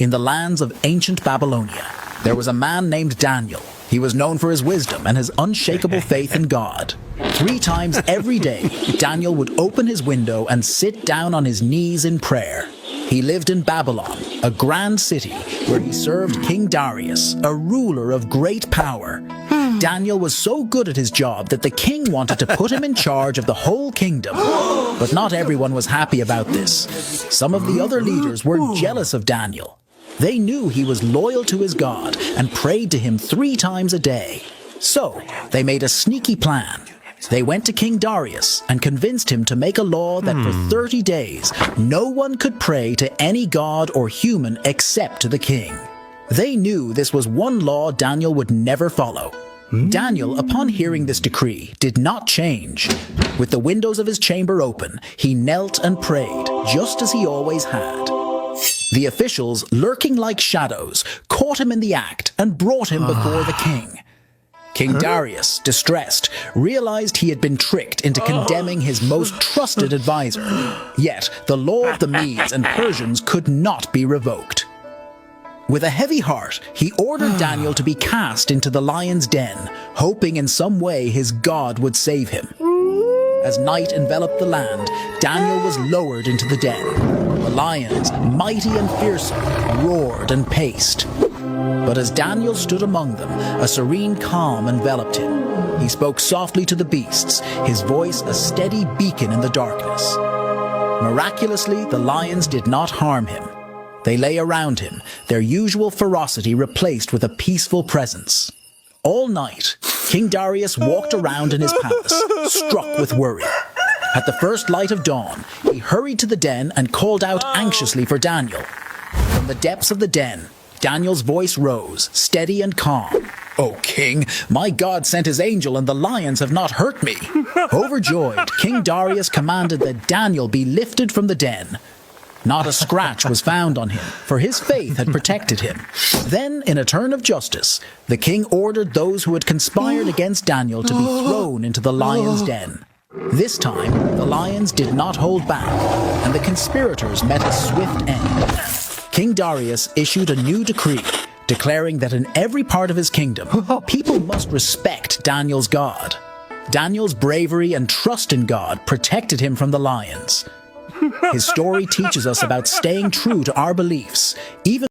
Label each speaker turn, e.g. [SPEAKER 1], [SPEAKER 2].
[SPEAKER 1] In the lands of ancient Babylonia, there was a man named Daniel. He was known for his wisdom and his unshakable faith in God. 3 times every day, Daniel would open his window and sit down on his knees in prayer. He lived in Babylon, a grand city, where he served King Darius, a ruler of great power. Daniel was so good at his job that the king wanted to put him in charge of the whole kingdom. But not everyone was happy about this. Some of the other leaders were jealous of Daniel. They knew he was loyal to his God and prayed to him 3 times a day. So they made a sneaky plan. They went to King Darius and convinced him to make a law that for 30 days, no one could pray to any god or human except to the king. They knew this was one law Daniel would never follow. Daniel, upon hearing this decree, did not change. With the windows of his chamber open, he knelt and prayed, just as he always had. The officials, lurking like shadows, caught him in the act and brought him before the king. King Darius, distressed, realized he had been tricked into condemning his most trusted advisor. Yet, the law of the Medes and Persians could not be revoked. With a heavy heart, he ordered Daniel to be cast into the lion's den, hoping in some way his God would save him. As night enveloped the land, Daniel was lowered into the den. The lions, mighty and fearsome, roared and paced. But as Daniel stood among them, a serene calm enveloped him. He spoke softly to the beasts, his voice a steady beacon in the darkness. Miraculously, the lions did not harm him. They lay around him, their usual ferocity replaced with a peaceful presence. All night, King Darius walked around in his palace, struck with worry. At the first light of dawn, he hurried to the den and called out anxiously for Daniel. From the depths of the den, Daniel's voice rose, steady and calm. "O king, my God sent his angel and the lions have not hurt me." Overjoyed, King Darius commanded that Daniel be lifted from the den. Not a scratch was found on him, for his faith had protected him. Then, in a turn of justice, the king ordered those who had conspired against Daniel to be thrown into the lion's den. This time, the lions did not hold back, and the conspirators met a swift end. King Darius issued a new decree, declaring that in every part of his kingdom, people must respect Daniel's God. Daniel's bravery and trust in God protected him from the lions. His story teaches us about staying true to our beliefs, even